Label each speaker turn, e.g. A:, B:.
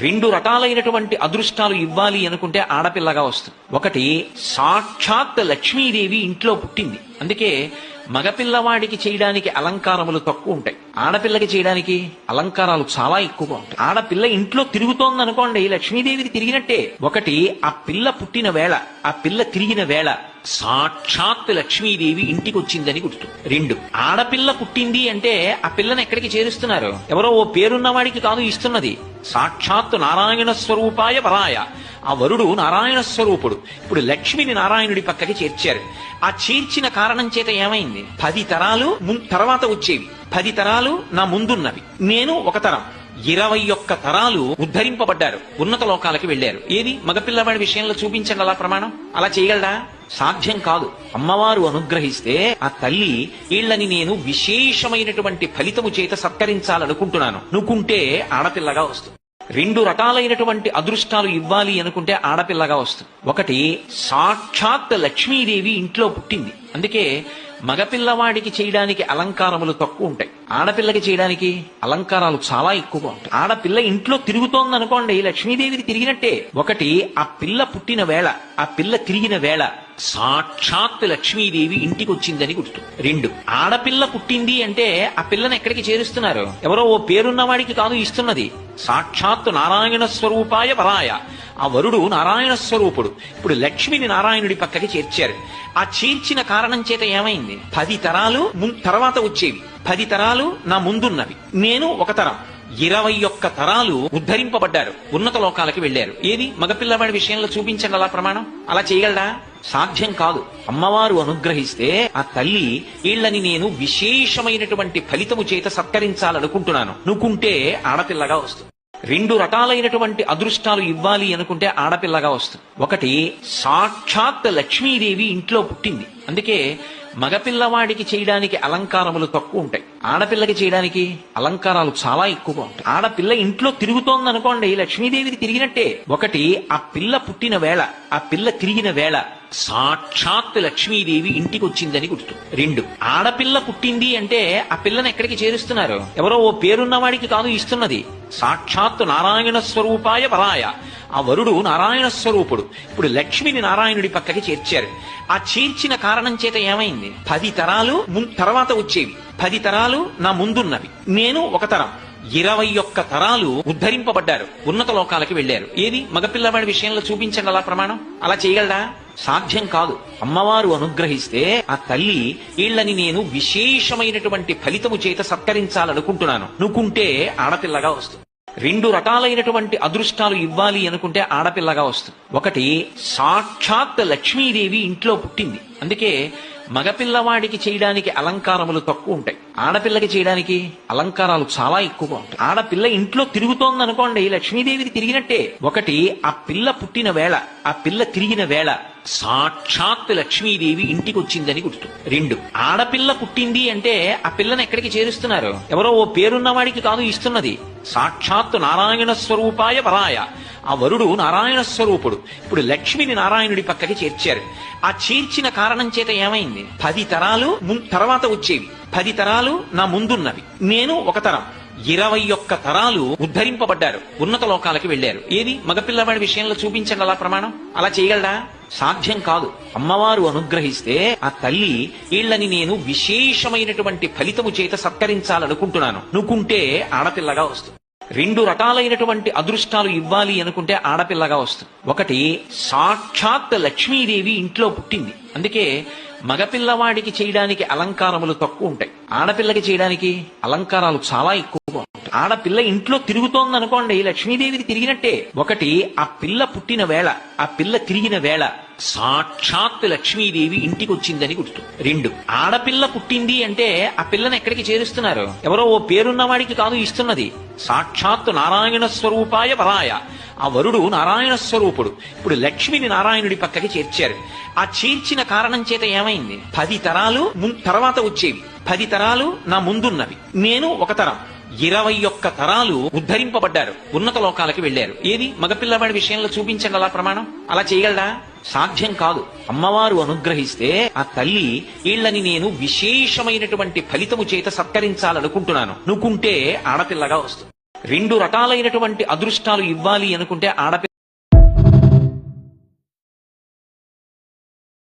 A: రెండు రకాలైనటువంటి అదృష్టాలు ఇవ్వాలి అనుకుంటే ఆడపిల్లగా వస్తుంది. ఒకటి, సాక్షాత్ లక్ష్మీదేవి ఇంట్లో పుట్టింది, అందుకే మగపిల్లవాడికి చేయడానికి అలంకారములు తక్కువ ఉంటాయి, ఆడపిల్లకి చేయడానికి అలంకారాలు చాలా ఎక్కువగా ఉంటాయి. ఆడపిల్ల ఇంట్లో తిరుగుతోంది అనుకోండి, లక్ష్మీదేవికి తిరిగినట్టే. ఒకటి, ఆ పిల్ల పుట్టిన వేళ, ఆ పిల్ల తిరిగిన వేళ సాక్షాత్ లక్ష్మీదేవి ఇంటికి వచ్చిందని గుర్తు. రెండు, ఆడపిల్ల పుట్టింది అంటే ఆ పిల్లని ఎక్కడికి చేరుస్తున్నారు? ఎవరో ఓ పేరున్నవాడికి కాదు ఇస్తున్నది, సాక్షాత్ నారాయణ స్వరూపాయ వరాయ. ఆ వరుడు నారాయణ స్వరూపుడు. ఇప్పుడు లక్ష్మిని నారాయణుడి పక్కకి చేర్చారు. ఆ చేర్చిన కారణం చేత ఏమైంది? 10 తరాలు తర్వాత వచ్చేవి, 10 తరాలు నా ముందున్నవి, నేను ఒక తరం, 21 తరాలు ఉద్ధరింపబడ్డారు, ఉన్నత లోకాలకి వెళ్లారు. ఏది మగపిల్లవాడి విషయంలో చూపించండి అలా ప్రమాణం. అలా చేయగలడా? సాధ్యం కాదు. అమ్మవారు అనుగ్రహిస్తే ఆ తల్లి వీళ్ళని నేను విశేషమైనటువంటి ఫలితము చేత సత్కరించాలనుకుంటున్నాను నువ్వుకుంటే ఆడపిల్లగా వస్తుంది. రెండు రకాలైనటువంటి అదృష్టాలు ఇవ్వాలి అనుకుంటే ఆడపిల్లగా వస్తుంది. ఒకటి, సాక్షాత్ లక్ష్మీదేవి ఇంట్లో పుట్టింది, అందుకే మగపిల్లవాడికి చేయడానికి అలంకారములు తక్కువ ఉంటాయి, ఆడపిల్లకి చేయడానికి అలంకారాలు చాలా ఎక్కువగా ఉంటాయి. ఆడపిల్ల ఇంట్లో తిరుగుతోంది అనుకోండి, లక్ష్మీదేవికి తిరిగినట్టే. ఒకటి, ఆ పిల్ల పుట్టిన వేళ, ఆ పిల్ల తిరిగిన వేళ సాక్షాత్ లక్ష్మీదేవి ఇంటికి వచ్చిందని గుర్తు. రెండు, ఆడపిల్ల పుట్టింది అంటే ఆ పిల్లని ఎక్కడికి చేరుస్తున్నారు? ఎవరో ఓ పేరున్నవాడికి కాదు ఇస్తున్నది, సాక్షాత్ నారాయణ స్వరూపాయ వరాయ. ఆ వరుడు నారాయణ స్వరూపుడు. ఇప్పుడు లక్ష్మిని నారాయణుడి పక్కకి చేర్చారు. ఆ చేర్చిన కారణం చేత ఏమైంది? 10 తరాలు తర్వాత వచ్చేవి, 10 తరాలు నా ముందున్నవి, నేను ఒక తరం, 21 తరాలు ఉద్ధరింపబడ్డారు, ఉన్నత లోకాలకి వెళ్లారు. ఏది మగపిల్లవాడి విషయంలో చూపించండి అలా ప్రమాణం. అలా చేయగలడా? సాధ్యం కాదు. అమ్మవారు అనుగ్రహిస్తే ఆ తల్లి వీళ్ళని నేను విశేషమైనటువంటి ఫలితము చేత సత్కరించాలనుకుంటున్నాను నువ్వుకుంటే ఆడపిల్లగా వస్తుంది. రెండు రకాలైనటువంటి అదృష్టాలు ఇవ్వాలి అనుకుంటే ఆడపిల్లగా వస్తుంది. ఒకటి, సాక్షాత్ లక్ష్మీదేవి ఇంట్లో పుట్టింది, అందుకే మగపిల్లవాడికి చేయడానికి అలంకారములు తక్కువ ఉంటాయి, ఆడపిల్లకి చేయడానికి అలంకారాలు చాలా ఎక్కువగా ఉంటాయి. ఆడపిల్ల ఇంట్లో తిరుగుతోంది అనుకోండి, లక్ష్మీదేవికి తిరిగినట్టే. ఒకటి, ఆ పిల్ల పుట్టిన వేళ, ఆ పిల్ల తిరిగిన వేళ సాక్షాత్ లక్ష్మీదేవి ఇంటికి వచ్చిందని గుర్తు. రెండు, ఆడపిల్ల పుట్టింది అంటే ఆ పిల్లని ఎక్కడికి చేరుస్తున్నారు? ఎవరో ఓ పేరున్నవాడికి కాదు ఇస్తున్నది, సాక్షాత్ నారాయణ స్వరూపాయ వరాయ. ఆ వరుడు నారాయణ స్వరూపుడు. ఇప్పుడు లక్ష్మిని నారాయణుడి పక్కకి చేర్చారు. ఆ చేర్చిన కారణం చేత ఏమైంది? 10 తరాలు తర్వాత వచ్చేవి, 10 తరాలు నా ముందున్నవి, నేను ఒక తరం, 21 తరాలు ఉద్ధరింపబడ్డారు, ఉన్నత లోకాలకి వెళ్లారు. ఏది మగపిల్లవాడి విషయంలో చూపించండి అలా ప్రమాణం. అలా చేయగలడా? సాధ్యం కాదు. అమ్మవారు అనుగ్రహిస్తే ఆ తల్లి వీళ్ళని నేను విశేషమైనటువంటి ఫలితము చేత సత్కరించాలనుకుంటున్నాను నువ్వుకుంటే ఆడపిల్లగా వస్తుంది. రెండు రకాలైనటువంటి అదృష్టాలు ఇవ్వాలి అనుకుంటే ఆడపిల్లగా వస్తుంది. ఒకటి, సాక్షాత్ లక్ష్మీదేవి ఇంట్లో పుట్టింది, అందుకే మగపిల్లవాడికి చేయడానికి అలంకారములు తక్కువ ఉంటాయి, ఆడపిల్లకి చేయడానికి అలంకారాలు చాలా ఎక్కువగా ఉంటాయి. ఆడపిల్ల ఇంట్లో తిరుగుతోంది అనుకోండి, లక్ష్మీదేవికి తిరిగినట్టే. ఒకటి, ఆ పిల్ల పుట్టిన వేళ, ఆ పిల్ల తిరిగిన వేళ సాక్షాత్ లక్ష్మీదేవి ఇంటికి వచ్చిందని గుర్తు. రెండు, ఆడపిల్ల పుట్టింది అంటే ఆ పిల్లని ఎక్కడికి చేరుస్తున్నారు? ఎవరో ఓ పేరున్నవాడికి కాదు ఇస్తున్నది, సాక్షాత్ నారాయణ స్వరూపాయ వరాయ. ఆ వరుడు నారాయణ స్వరూపుడు. ఇప్పుడు లక్ష్మిని నారాయణుడి పక్కకి చేర్చారు. ఆ చేర్చిన కారణం చేత ఏమైంది? 10 తరాలు తర్వాత వచ్చేవి, 10 తరాలు నా ముందున్నవి, నేను ఒక తరం, 21 తరాలు ఉద్ధరింపబడ్డారు, ఉన్నత లోకాలకి వెళ్లారు. ఏది మగపిల్లవాడి విషయంలో చూపించండి అలా ప్రమాణం. అలా చేయగలడా? సాధ్యం కాదు. అమ్మవారు అనుగ్రహిస్తే ఆ తల్లి వీళ్ళని నేను విశేషమైనటువంటి ఫలితము చేత సత్కరించాలనుకుంటున్నాను నువ్వుకుంటే ఆడపిల్లగా వస్తుంది. రెండు రకాలైనటువంటి అదృష్టాలు ఇవ్వాలి అనుకుంటే ఆడపిల్లగా వస్తుంది. ఒకటి, సాక్షాత్ లక్ష్మీదేవి ఇంట్లో పుట్టింది, అందుకే మగపిల్లవాడికి చేయడానికి అలంకారములు తక్కువ ఉంటాయి, ఆడపిల్లకి చేయడానికి అలంకారాలు చాలా ఎక్కువగా ఉంటాయి. ఆడపిల్ల ఇంట్లో తిరుగుతోంది అనుకోండి, లక్ష్మీదేవికి తిరిగినట్టే. ఒకటి, ఆ పిల్ల పుట్టిన వేళ, ఆ పిల్ల తిరిగిన వేళ సాక్షాత్ లక్ష్మీదేవి ఇంటికి వచ్చిందని గుర్తు. రెండు, ఆడపిల్ల పుట్టింది అంటే ఆ పిల్లని ఎక్కడికి చేరుస్తున్నారు? ఎవరో ఓ పేరున్నవాడికి కాదు ఇస్తున్నది, సాక్షాత్ నారాయణ స్వరూపాయ వరాయ. ఆ వరుడు నారాయణ స్వరూపుడు. ఇప్పుడు లక్ష్మిని నారాయణుడి పక్కకి చేర్చారు. ఆ చేర్చిన కారణం చేత ఏమైంది? 10 తరాలు తర్వాత వచ్చేవి, 10 తరాలు నా ముందున్నవి, నేను ఒక తరం, 21 తరాలు ఉద్ధరింపబడ్డారు, ఉన్నత లోకాలకి వెళ్లారు. ఏది మగపిల్లవాడి విషయంలో చూపించండి అలా ప్రమాణం. అలా చేయగలడా? సాధ్యం కాదు. అమ్మవారు అనుగ్రహిస్తే ఆ తల్లి వీళ్ళని నేను విశేషమైనటువంటి ఫలితము చేత సత్కరించాలనుకుంటున్నాను నువ్వుకుంటే ఆడపిల్లగా వస్తుంది. రెండు రకాలైనటువంటి అదృష్టాలు ఇవ్వాలి అనుకుంటే ఆడపిల్ల